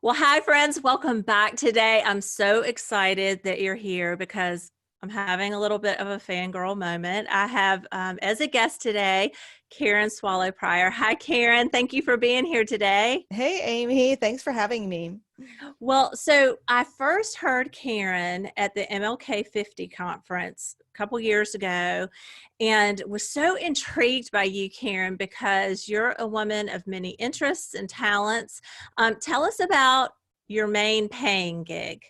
Well, hi, friends. Welcome back today. I'm so excited that you're here because I'm having a little bit of a fangirl moment. I have, as a guest today, Karen Swallow Pryor. Hi, Karen. Thank you for being here today. Hey, Amy. Thanks for having me. Well, so I first heard Karen at the MLK 50 conference a couple years ago and was so intrigued by you, Karen, because you're a woman of many interests and talents. Tell us about your main paying gig.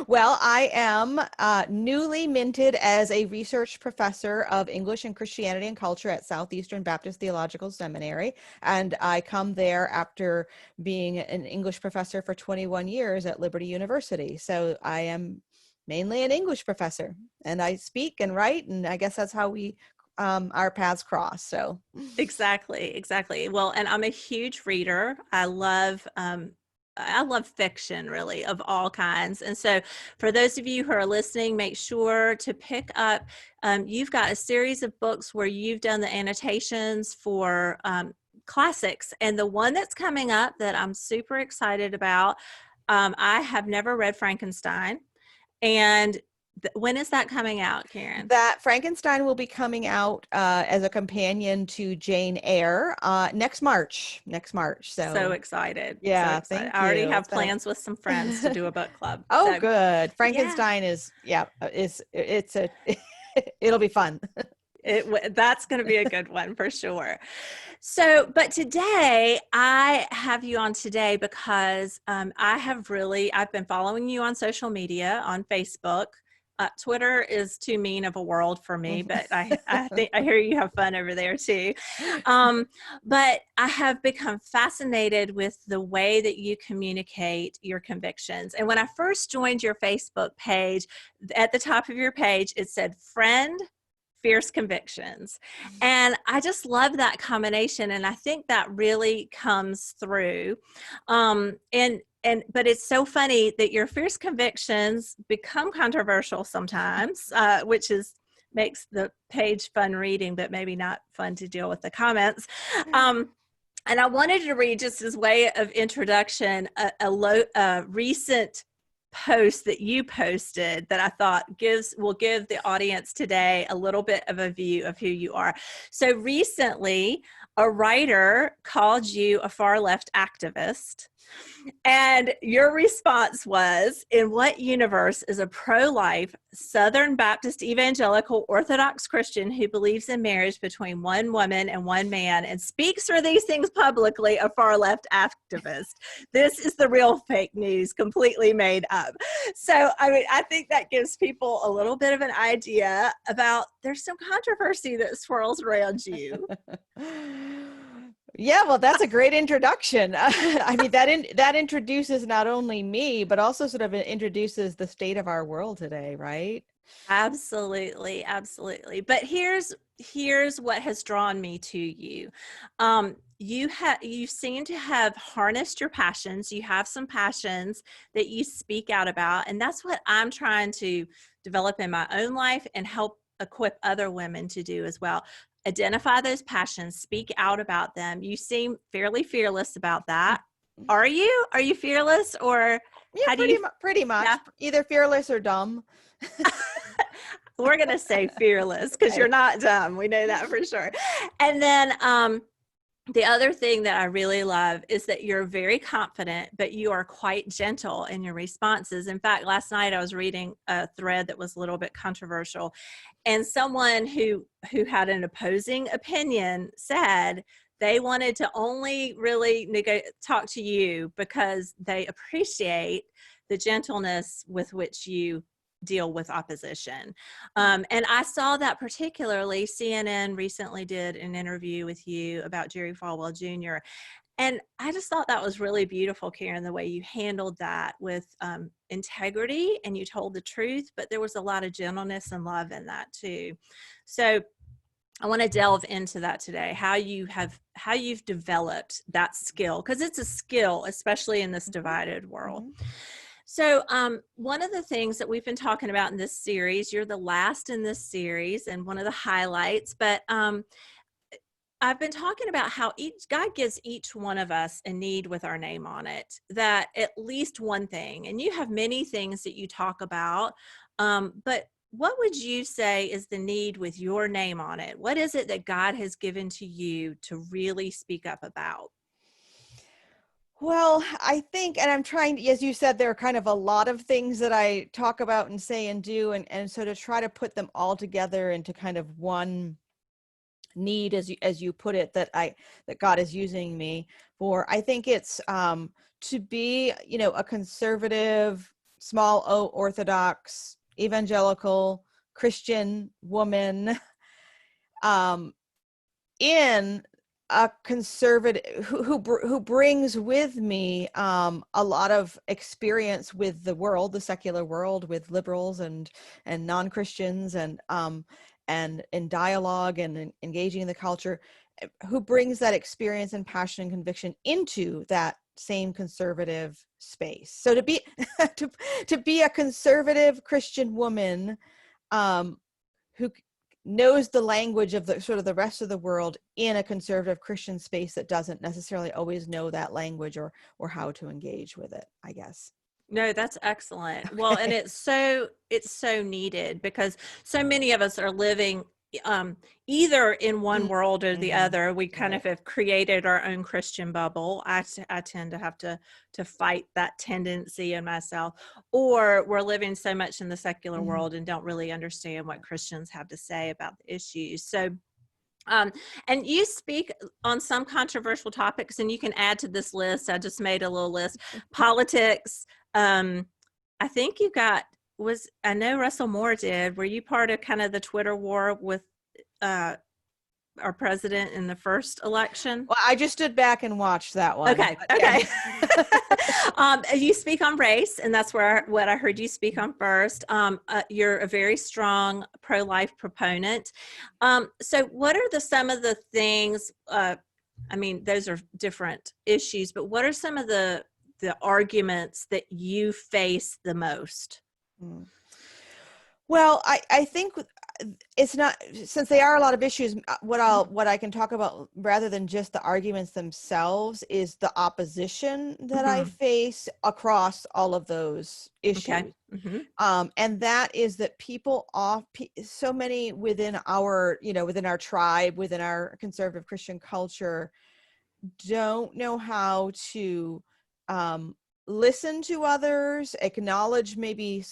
Well, I am newly minted as a research professor of English and Christianity and Culture at Southeastern Baptist Theological Seminary. And I come there after being an English professor for 21 years at Liberty University. So I am mainly an English professor, and I speak and write, and I guess that's how our paths cross. So Exactly. Well, and I'm a huge reader. I love fiction, really, of all kinds. And so for those of you who are listening, make sure to pick up, you've got a series of books where you've done the annotations for classics. And the one that's coming up that I'm super excited about, I have never read Frankenstein. And when is that coming out, Karen? that Frankenstein will be coming out as a companion to Jane Eyre next March. So So excited. So yeah, excited. thank I already you. have plans with some friends to do a book club. Oh, So good. yeah. Frankenstein is, yeah, it's a, it'll be fun. That's going to be a good one for sure. So, but today I have you on today because I've been following you on social media on Facebook. Twitter is too mean of a world for me, but I think I hear you have fun over there too. But I have become fascinated with the way that you communicate your convictions. And when I first joined your Facebook page, at the top of your page, it said friend, fierce convictions. And I just love that combination. And I think that really comes through. But it's so funny that your fierce convictions become controversial sometimes, which makes the page fun reading, but maybe not fun to deal with the comments. And I wanted to read, just as way of introduction, a recent post that you posted that I thought will give the audience today a little bit of a view of who you are. So recently, a writer called you a far left activist. And your response was, in what universe is a pro-life Southern Baptist evangelical Orthodox Christian who believes in marriage between one woman and one man and speaks for these things publicly a far left activist? This is the real fake news, completely made up. So, I mean, I think that gives people a little bit of an idea about there's some controversy that swirls around you. Yeah, well, that's a great introduction. I mean, that introduces not only me, but also sort of introduces the state of our world today, right? Absolutely. But here's what has drawn me to you. You seem to have harnessed your passions. You have some passions that you speak out about, and that's what I'm trying to develop in my own life and help equip other women to do as well. Identify those passions, speak out about them. You seem fairly fearless about that. Are you? Are you fearless, or Yeah, how do you? pretty much. Yeah. Either fearless or dumb. We're going to say fearless because you're Okay. not dumb. We know that for sure. And then the other thing that I really love is that you're very confident, but you are quite gentle in your responses. In fact, last night I was reading a thread that was a little bit controversial, and someone who had an opposing opinion said they wanted to only really talk to you because they appreciate the gentleness with which you deal with opposition. And I saw that particularly. CNN recently did an interview with you about Jerry Falwell Jr. And I just thought that was really beautiful, Karen, the way you handled that with integrity, and you told the truth, but there was a lot of gentleness and love in that too. So I want to delve into that today, how you've developed that skill, because it's a skill, especially in this divided world. So one of the things that we've been talking about in this series, you're the last in this series and one of the highlights, but I've been talking about how God gives each one of us a need with our name on it, that at least one thing, and you have many things that you talk about, but what would you say is the need with your name on it? What is it that God has given to you to really speak up about? Well, I think, and I'm trying, as you said, there are kind of a lot of things that I talk about and say and do. And so to try to put them all together into kind of one need, as you put it, that God is using me for, I think it's to be, a conservative, small O Orthodox, evangelical Christian woman, um, in a conservative who brings with me a lot of experience with the world, the secular world, with liberals and non-Christians, and in dialogue and in engaging in the culture, who brings that experience and passion and conviction into that same conservative space. So to be to be a conservative Christian woman, who knows the language of the sort of the rest of the world in a conservative Christian space that doesn't necessarily always know that language or how to engage with it, I guess. No, that's excellent. Well, and Okay. it's so needed because so many of us are living um, either in one world or the Mm-hmm. other. We kind of Right. have created our own Christian bubble. I tend to have to fight that tendency in myself, or we're living so much in the secular Mm-hmm. world and don't really understand what Christians have to say about the issues. Um, and you speak on some controversial topics, and you can add to this list. I just made a little list. Politics. Um, I think you got I know Russell Moore did. Were you part of kind of the Twitter war with uh, our president in the first election? Well, I just stood back and watched that one, Okay, but yeah. okay. You speak on race, and that's what I heard you speak on first. You're a very strong pro-life proponent. So, what are some of the things? I mean, those are different issues, but what are some of the arguments that you face the most? Mm. Well, I think it's not, since they are a lot of issues, what I can talk about rather than just the arguments themselves is the opposition that I Mm-hmm. face across all of those Okay. issues. Mm-hmm. And that is that so many within within our tribe, within our conservative Christian culture, don't know how to um, listen to others, acknowledge maybe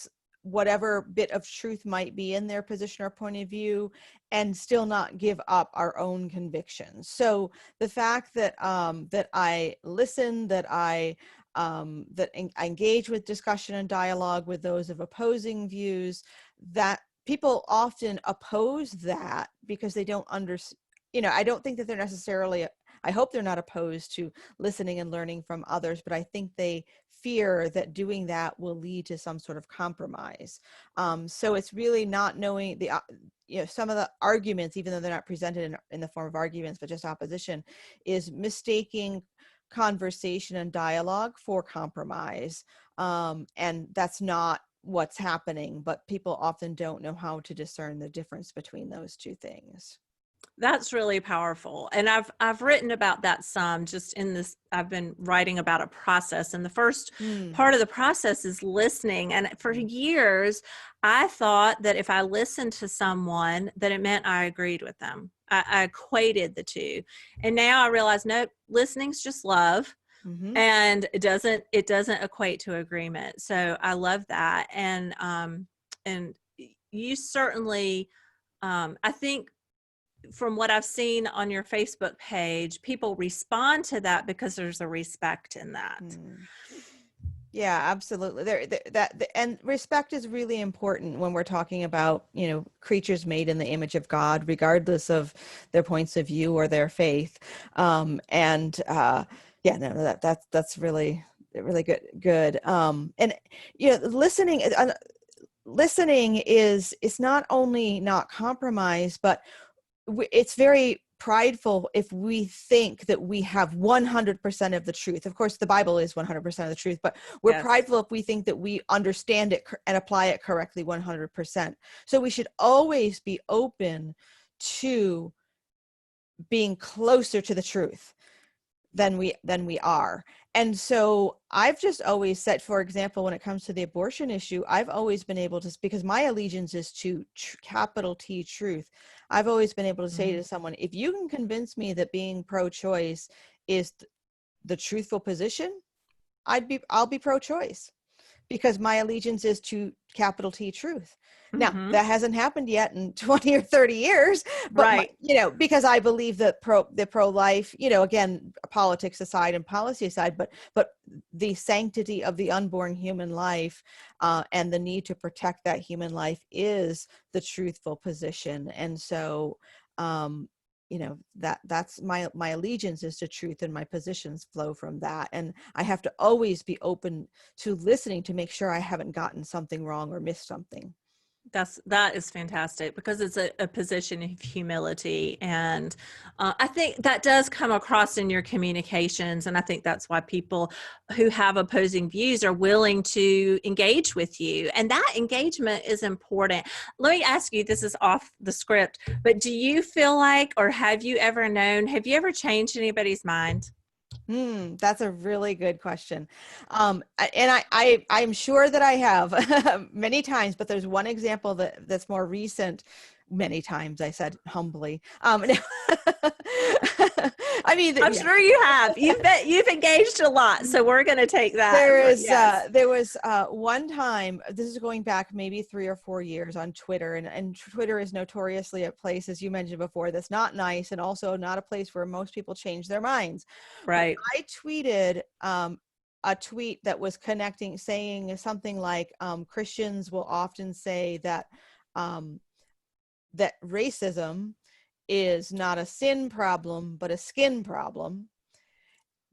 whatever bit of truth might be in their position or point of view, and still not give up our own convictions. So the fact that that I listen, that I engage with discussion and dialogue with those of opposing views, that people often oppose that because they don't understand. I don't think that they're necessarily, I hope they're not opposed to listening and learning from others, but I think they fear that doing that will lead to some sort of compromise. So it's really not knowing some of the arguments, even though they're not presented in the form of arguments, but just opposition, is mistaking conversation and dialogue for compromise. And that's not what's happening, but people often don't know how to discern the difference between those two things. That's really powerful. And I've written about that some just in this. I've been writing about a process. And the first Mm. part of the process is listening. And for years, I thought that if I listened to someone, that it meant I agreed with them. I equated the two. And now I realize, nope, listening's just love. Mm-hmm. And it doesn't equate to agreement. So I love that. And you certainly I think from what I've seen on your Facebook page, people respond to that because there's a respect in that. Mm. Yeah, absolutely. And respect is really important when we're talking about, creatures made in the image of God, regardless of their points of view or their faith. Yeah, no, that's really, really good. And listening is not only not compromise, but it's very prideful if we think that we have 100% of the truth. Of course, the Bible is 100% of the truth, but we're Yes. prideful if we think that we understand it and apply it correctly 100%. So we should always be open to being closer to the truth than we are. And so I've just always said, for example, when it comes to the abortion issue, I've always been able to, because my allegiance is to capital T truth. I've always been able to say to someone, if you can convince me that being pro-choice is the truthful position, I'll be pro-choice, because my allegiance is to capital T truth. Now, Mm-hmm. that hasn't happened yet in 20 or 30 years, but Right. because I believe that the pro-life, again, politics aside and policy aside, but the sanctity of the unborn human life, and the need to protect that human life is the truthful position. And so, that's my allegiance is to truth, and my positions flow from that. And I have to always be open to listening to make sure I haven't gotten something wrong or missed something. That is fantastic, because it's a position of humility, and I think that does come across in your communications, and I think that's why people who have opposing views are willing to engage with you, and that engagement is important. Let me ask you, this is off the script, but do you feel like, or have you ever changed anybody's mind? That's a really good question. And I'm sure that I have many times, but there's one example that's more recent. Many times, I said humbly. I mean, I'm yeah. sure you have. You've engaged a lot, so we're going to take that. Yes. There was one time, this is going back maybe 3 or 4 years, on Twitter, and Twitter is notoriously a place, as you mentioned before, that's not nice, and also not a place where most people change their minds. But Right. I tweeted a tweet that was saying something like, Christians will often say um, that racism is not a sin problem, but a skin problem.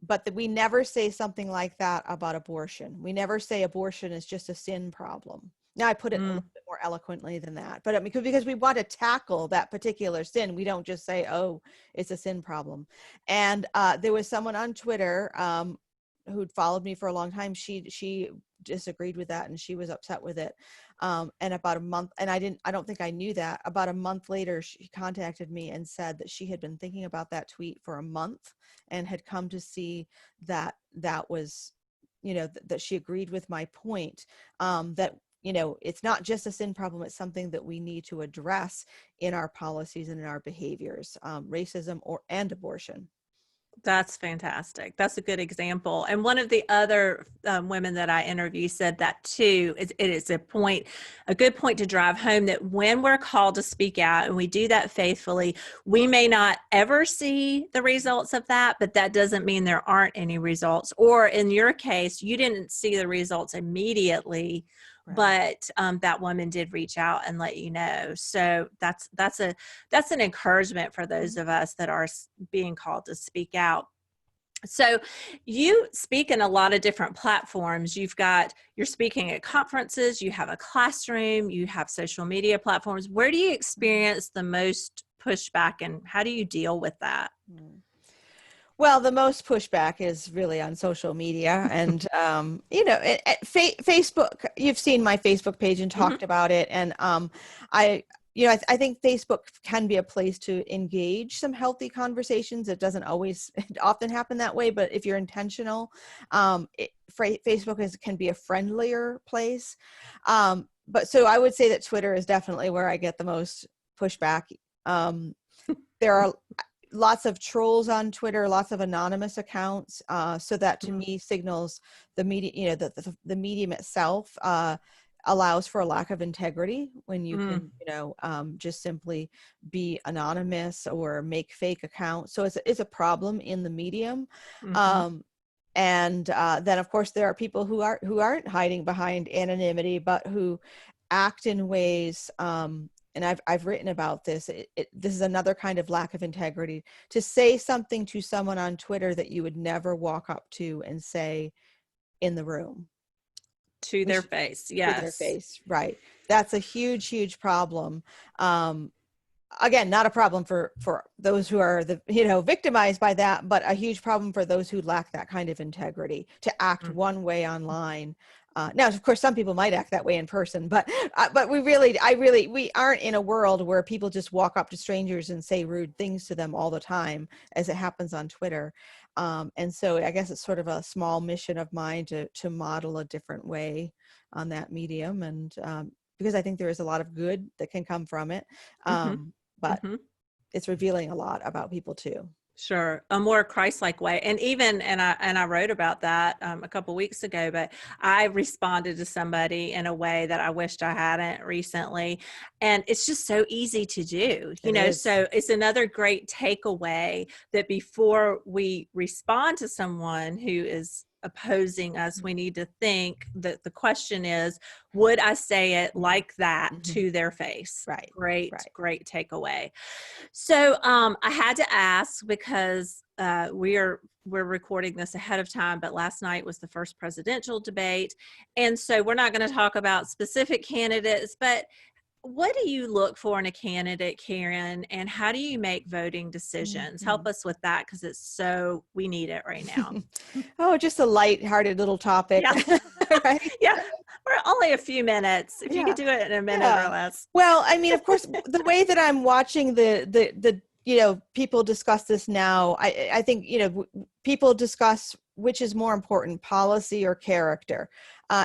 But that we never say something like that about abortion. We never say abortion is just a sin problem. Now, I put it a little bit more eloquently than that, but because we want to tackle that particular sin, we don't just say, oh, it's a sin problem. And there was someone on Twitter who'd followed me for a long time. She disagreed with that, and she was upset with it. And about a month, and I don't think I knew that. About a month later, she contacted me and said that she had been thinking about that tweet for a month, and had come to see that was, that she agreed with my point, that, it's not just a sin problem, it's something that we need to address in our policies and in our behaviors, racism and abortion. That's fantastic. That's a good example. And one of the other women that I interviewed said that too. It is a good point to drive home, that when we're called to speak out and we do that faithfully, we may not ever see the results of that, but that doesn't mean there aren't any results. Or in your case, you didn't see the results immediately, Right. but that woman did reach out and let you know. So that's an encouragement for those of us that are being called to speak out. So you speak in a lot of different platforms. You're speaking at conferences, you have a classroom, you have social media platforms. Where do you experience the most pushback, and how do you deal with that? Well, the most pushback is really on social media, and Facebook. You've seen my Facebook page and Mm-hmm. talked about it, and I, I think Facebook can be a place to engage some healthy conversations. It doesn't always, it often happen that way, but if you're intentional, Facebook can be a friendlier place. But so I would say that Twitter is definitely where I get the most pushback. There are lots of trolls on Twitter, lots of anonymous accounts. So that to me signals the media, the medium itself allows for a lack of integrity when you Mm-hmm. can, just simply be anonymous or make fake accounts. So it's a problem in the medium. Mm-hmm. And then of course there are people who aren't hiding behind anonymity, but who act in ways, and I've written about this. This is another kind of lack of integrity, to say something to someone on Twitter that you would never walk up to and say in the room, To their which face, to their yes. face, right? That's a huge problem. again, not a problem for those who are victimized by that, but a huge problem for those who lack that kind of integrity to act Mm. one way online. Now, of course, some people might act that way in person, but we aren't in a world where people just walk up to strangers and say rude things to them all the time, as it happens on Twitter. And so I guess it's sort of a small mission of mine to model a different way on that medium, and because I think there is a lot of good that can come from it. Mm-hmm. But Mm-hmm. it's revealing a lot about people too. Sure, a more Christ-like way, and even I wrote about that a couple weeks ago. But I responded to somebody in a way that I wished I hadn't recently, and it's just so easy to do, It is. So it's another great takeaway that before we respond to someone who is opposing us, we need to think that the question is, would I say it like that Mm-hmm. to their face? Right. Great takeaway. So I had to ask because we're recording this ahead of time, but last night was the first presidential debate, and so we're not going to talk about specific candidates, but what do you look for in a candidate, Karen, and how do you make voting decisions? Mm-hmm. Help us with that, because we need it right now. Oh, just a light-hearted little topic. Yeah. Right. Yeah. We're only a few minutes. If you Yeah. could do it in a minute or Yeah. less. Well, I mean, of course, the way that I'm watching the people discuss this now, I think, people discuss which is more important, policy or character.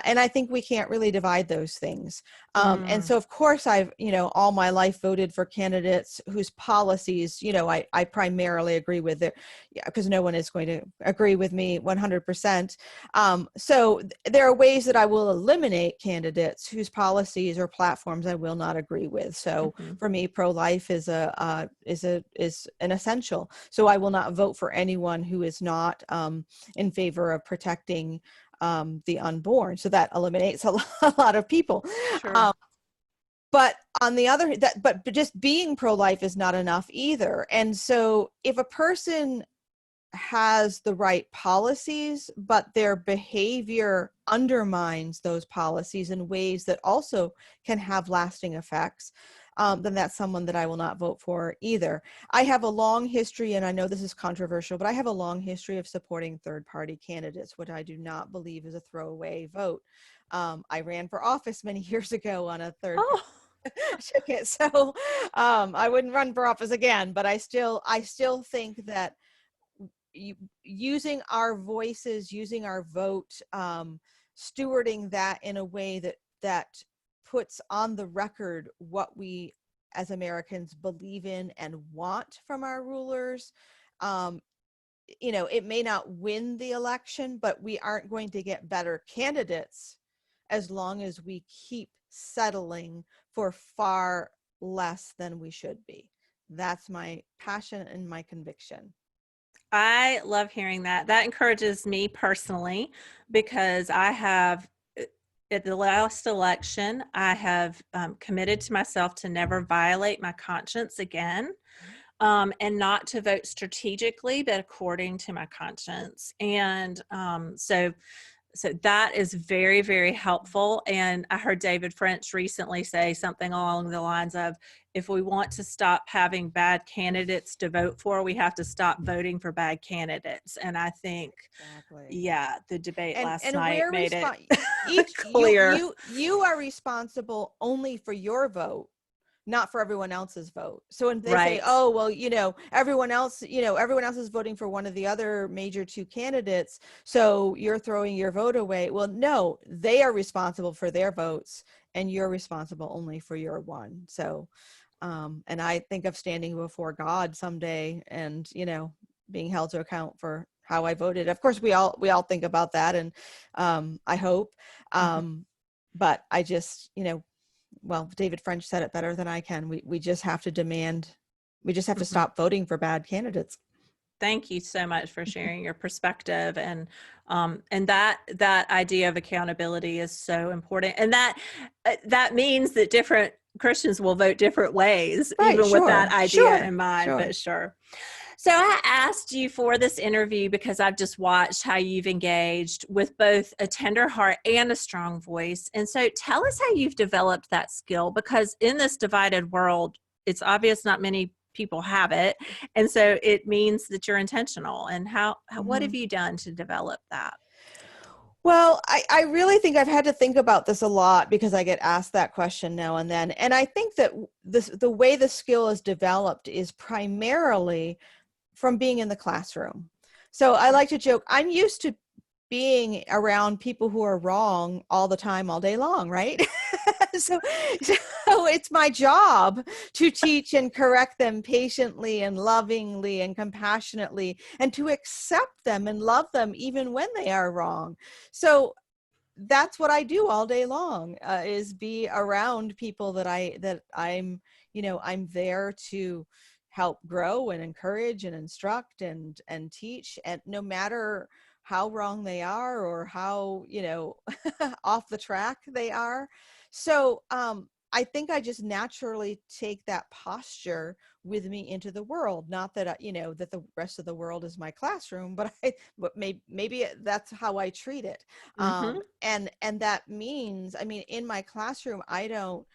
And I think we can't really divide those things. And so, of course, I've, all my life voted for candidates whose policies, I primarily agree with it, because no one is going to agree with me 100%. So there are ways that I will eliminate candidates whose policies or platforms I will not agree with. So for me, pro-life is an essential. So I will not vote for anyone who is not in favor of protecting the unborn. So that eliminates a lot of people. Sure. But on the other hand, but just being pro-life is not enough either. And so if a person has the right policies, but their behavior undermines those policies in ways that also can have lasting effects, then that's someone that I will not vote for either. I have a long history, and I know this is controversial, but I have a long history of supporting third-party candidates, which I do not believe is a throwaway vote. I ran for office many years ago on a third-party ticket, so I wouldn't run for office again, but I still think that using our voices, using our vote, stewarding that in a way that puts on the record what we as Americans believe in and want from our rulers. It may not win the election, but we aren't going to get better candidates as long as we keep settling for far less than we should be. That's my passion and my conviction. I love hearing that. That encourages me personally, because I have, at the last election, I have committed to myself to never violate my conscience again, and not to vote strategically, but according to my conscience. And so that is very, very helpful. And I heard David French recently say something along the lines of, if we want to stop having bad candidates to vote for, we have to stop voting for bad candidates. And I think, Exactly. yeah, the debate last And night we're made it each clear. you are responsible only for your vote, not for everyone else's vote. So when they say, Right. oh, well, everyone else is voting for one of the other major two candidates, so you're throwing your vote away. Well, no, they are responsible for their votes, and you're responsible only for your one. So, and I think of standing before God someday and, being held to account for how I voted. Of course, we all think about that, and I hope. But I just, well, David French said it better than I can. We just have to to stop voting for bad candidates. Thank you so much for sharing your perspective, and that idea of accountability is so important, and that means that different Christians will vote different ways, Right, even with that sure, idea sure, in mind. sure. But sure. So I asked you for this interview because I've just watched how you've engaged with both a tender heart and a strong voice, and so tell us how you've developed that skill, because in this divided world, it's obvious not many people have it. And so it means that you're intentional. And what have Mhm. you done to develop that? Well, I really think I've had to think about this a lot because I get asked that question now and then. And I think that the way the skill is developed is primarily from being in the classroom. So I like to joke, I'm used to being around people who are wrong all the time, all day long, right? so, so it's my job to teach and correct them patiently and lovingly and compassionately, and to accept them and love them even when they are wrong. So that's what I do all day long, is be around people that I'm, I'm there to help grow and encourage and instruct and teach, and no matter how wrong they are or how, off the track they are. So I think I just naturally take that posture with me into the world. Not that that the rest of the world is my classroom, but maybe that's how I treat it. Mm-hmm. And that means, I mean, in my classroom, I don't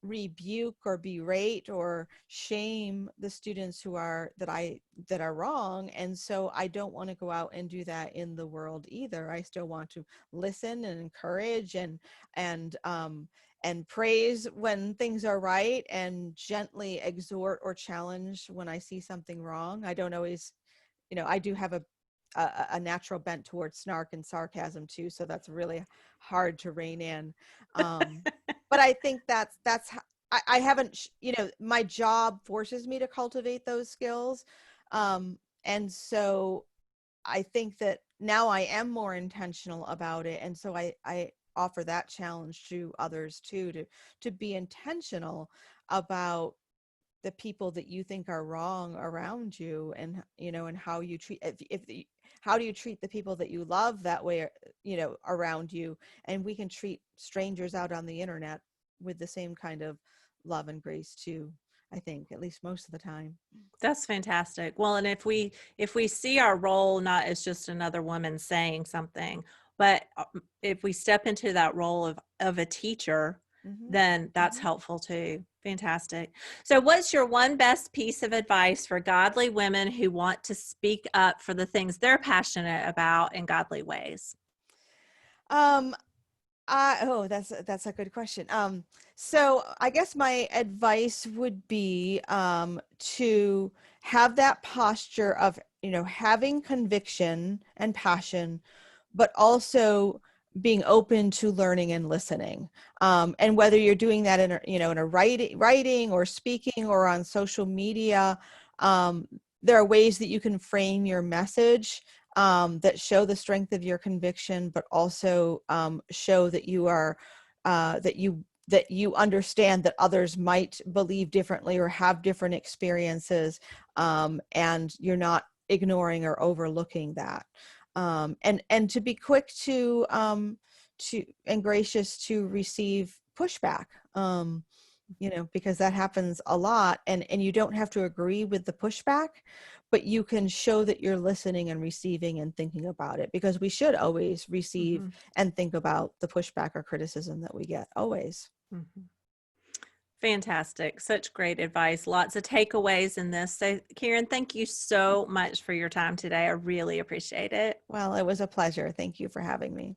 rebuke or berate or shame the students that are wrong. And so I don't want to go out and do that in the world either. I still want to listen and encourage and praise when things are right, and gently exhort or challenge when I see something wrong. I don't always, I do have a natural bent towards snark and sarcasm too, so that's really hard to rein in. But I think I haven't, my job forces me to cultivate those skills, and so I think that now I am more intentional about it, and so I offer that challenge to others too, to be intentional about the people that you think are wrong around you, and and how you treat, how do you treat the people that you love that way, around you. And we can treat strangers out on the internet with the same kind of love and grace too, I think, at least most of the time. That's fantastic. Well, and if we see our role not as just another woman saying something, but if we step into that role of a teacher, Hmm. then that's Hmm. helpful too. Fantastic. So what's your one best piece of advice for godly women who want to speak up for the things they're passionate about in godly ways? um that's a good question. So I guess my advice would be to have that posture of, having conviction and passion, but also being open to learning and listening. And whether you're doing that in a writing or speaking or on social media, um, there are ways that you can frame your message that show the strength of your conviction, but also show that you are that you understand that others might believe differently or have different experiences, and you're not ignoring or overlooking that, and to be quick to and gracious to receive pushback. Because that happens a lot, and you don't have to agree with the pushback, but you can show that you're listening and receiving and thinking about it, because we should always receive Mm-hmm. and think about the pushback or criticism that we get, always. Mm-hmm. Fantastic. Such great advice. Lots of takeaways in this. So, Karen, thank you so much for your time today. I really appreciate it. Well, it was a pleasure. Thank you for having me.